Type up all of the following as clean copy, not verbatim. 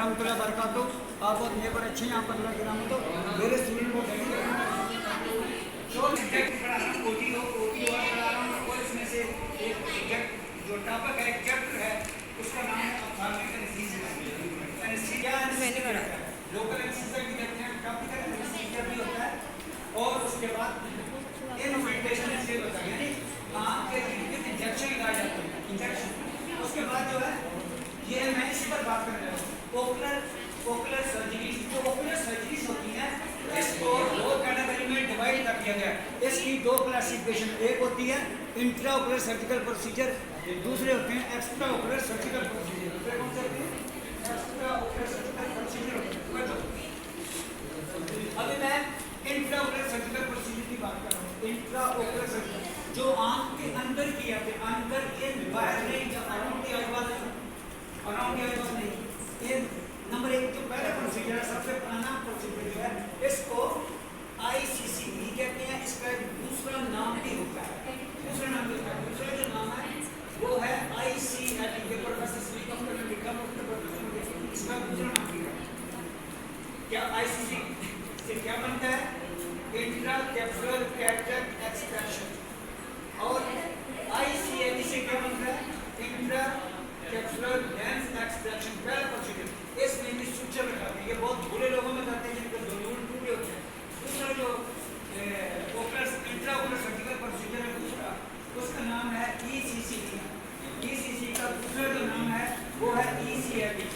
रहमतुल्लाहि व बरकातुहू। आप बहुत नेक और अच्छे हैं, यहाँ पर अल्लाह की रहमत हो। मेरे स्टूडेंट को और इसमें से एक जो टॉपिक है, चैप्टर है, उसका नाम है लोकल एनेस्थीसिया भी कहते हैं, टॉपिकल एनेस्थीसिया भी होता है। और उसके बाद इन्फिल्ट्रेशन इसलिए होता है, यानी आँख के इंजेक्शन लगाए जाते हैं, इंजेक्शन। उसके बाद जो है ये मैं इसी पर बात कर रहा हूँ, ओकुलर सर्जरी। जो ओकुलर सर्जरीज होती हैं इसको दो कैटेगरी में डिवाइड कर दिया गया है। इसकी दो क्लासिफिकेशन, एक होती है इंट्रा ओकुलर सर्जिकल प्रोसीजर, दूसरे होते हैं extra ocular surgical procedure. Extra ocular surgical procedure. अभी मैं इंट्रा ओकुलर सर्जिकल प्रोसीजर की बात कर रहा हूँ। इंट्रा ओकुलर सर्जिकल जो आंख के अंदर किया जाता है, अंदर इन बाहर नहीं, अराउंड द आईबॉल नहीं। ये नंबर एक जो पहला प्रोसीजर है, सबसे पुराना प्रोसीजर जो है, इसको ICCE कहते हैं। इसका दूसरा नाम भी होता है, दूसरा जो नाम है वो है ICLE। ये प्रोफेसर श्रीकांत ने लिखा, इसका दूसरा नाम भी है क्या? ICCE से क्या बनता है? Intracapsular cataract extraction. और ICLE से क्या बनता है? Intracapsular lens extraction. पहला प्रोसीजर, इसमें भी सुचर लगाते हैं। ये बहुत बुरे लोगों में करते हैं जिनके ज़रूर टूटे होते हैं। दूसरा जो इंट्राओकुलर सर्जिकल प्रोसीजर है दूसरा, उसका नाम है ECCE। ECCE का दूसरा जो नाम है वो है ECLE।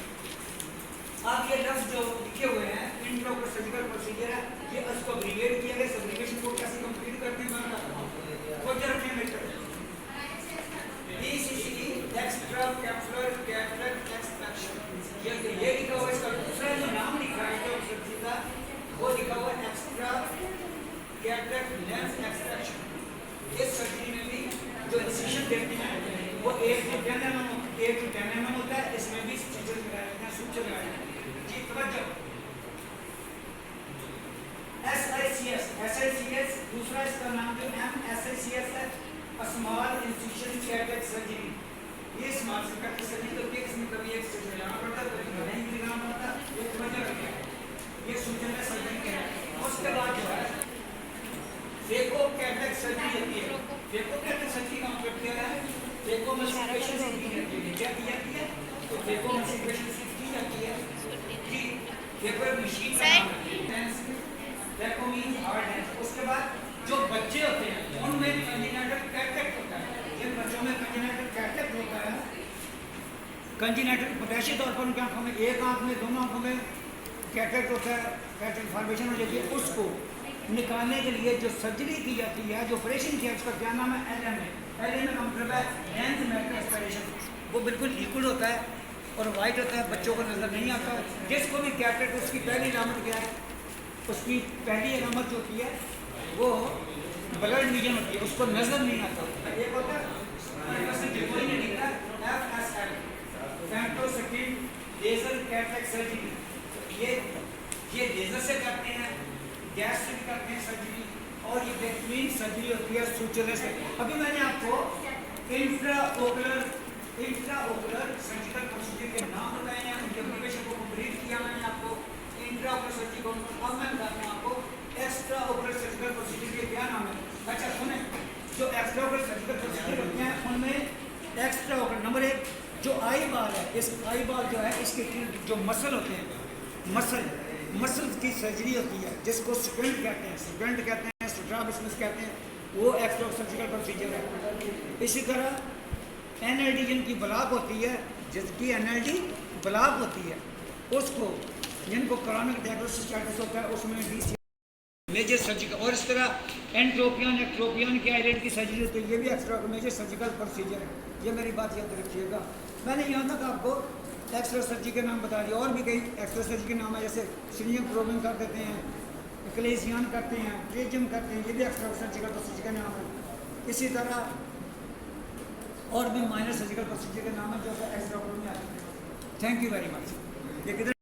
अब ये लफ्ज़ जो लिखे हुए हैं इंट्राओकुलर सर्जिकल प्रोसीजर है, ये उसको अब्रीविएट किया गया। एब्रीविएशन को कैसे कंप्लीट करते हैं मैं बताता हूँ। ECCE extracapsular cataract extraction. ये लिखा हुआ, इसका दूसरा जो नाम लिखा है जो सर्जरी वो लिखा हुआ एक्स्ट्रा कैटरेक्ट लेंस एक्सट्रैक्शन। इस सर्जरी में भी जो इंसिशन देते हैं वो 8 to 10 mm होता है। इसमें भी सूचर लगाए जाते हैं, सूचर लगाए जाते हैं। जी तवज्जो। SICS दूसरा इसका नाम जो MSICS है, स्मॉल इंसिशन कैटरेक्ट सर्जरी। ये स्मॉल कैटरेक्ट सर्जरी तो इसमें कभी एक सूचर लगाना पड़ता है, कभी नहीं भी लगाना पड़ता है। ये तवज्जो रखिए, ये सूचर में सर्जरी है। उसके बाद जो है फेको कैटरेक्ट सर्जरी होती है। फेको कैटरेक्ट सर्जरी का मतलब क्या है? फेको मस्टिकेशन से की जाती है। क्या की जाती है? तो फेको मस्टिकेशन से की जाती है कि फेको मशीन का नाम है, फेको मींस हार्ड है। उसके बाद जो बच्चे होते हैं उनमें कंजेनिटल कैटरेक्ट होता है। जिन बच्चों में कंजेनिटल कैटरेक्ट होता है, कंजेनिटल पोटेशियम तौर पर उनकी आंखों में, एक आंख में, दोनों आंखों में कैटरेक्ट होता है, कैटरेक्ट फॉर्मेशन हो जाती है। उसको निकालने के लिए जो सर्जरी की जाती है, जो ऑपरेशन किया, उसका क्या नाम है? LMA। LMA का मतलब है लेंस मैटर एस्पिरेशन। वो बिल्कुल लिक्विड होता है और वाइट होता है, बच्चों को नजर नहीं आता। जिसको भी कैटरेक्ट, उसकी पहली अलामत क्या है? उसकी पहली अलामत जो होती है वो ब्लड लीजन होती है, उसको नजर नहीं आता। एक होता है कोई नहीं लिखता FSL, फेमटोसेक्टिव लेजर कैटरेक्ट सर्जरी। ये लेजर से करते हैं, गैस से भी करते हैं सर्जरी, और ये बेहतरीन सर्जरी होती है सूचने से। अभी मैंने आपको इंट्राओकुलर सर्जिकल प्रोसीजर के नाम बताए हैं, उनके एप्लीकेशन को कंप्लीट किया मैंने आपको इंट्राओकुलर सर्जरी को। अब मैं बताता हूँ आपको एक्स्ट्राओकुलर सर्जिकल प्रोसीजर के क्या नाम है। अच्छा सुने, जो एक्स्ट्राओकुलर सर्जिकल प्रोसीजर होते हैं उनमें एक्स्ट्राओकुलर नंबर एक जो आई बाल है, इस आई बाल जो है, इसके जो मसल होते हैं, मसल की सर्जरी होती है, जिसको स्टेंट कहते हैं, स्ट्राबिस्मस कहते हैं, वो एक्स्ट्रा सर्जिकल प्रोसीजर है। इसी तरह NLD जिनकी ब्लॉक होती है, जिसकी NLD ब्लॉक होती है, उसको जिनको क्रोनिक डायग्नोसिस स्टेटस होता है, उसमें DC मेजर सर्जिकल। और इस तरह एक्ट्रोपियन की आईलेट की सर्जरी होती है, ये भी एक्स्ट्रा मेजर सर्जिकल प्रोसीजर है। ये मेरी बात याद रखिएगा। मैंने यहाँ तक आपको एक्स्ट्रा सर्जरी के नाम बता दिए, और भी कई एक्स्ट्रा सर्जरी के नाम है, जैसे सिलियम प्रोबिंग कर देते हैं, क्लेजियन करते हैं, ट्रेजियम करते हैं, ये भी एक्स्ट्रा सर्जिकल प्रोसीजर का नाम है। इसी तरह और भी माइनर सर्जिकल प्रोसीजर के नाम है जो एक्स्ट्रा में आते हैं। Thank you very much.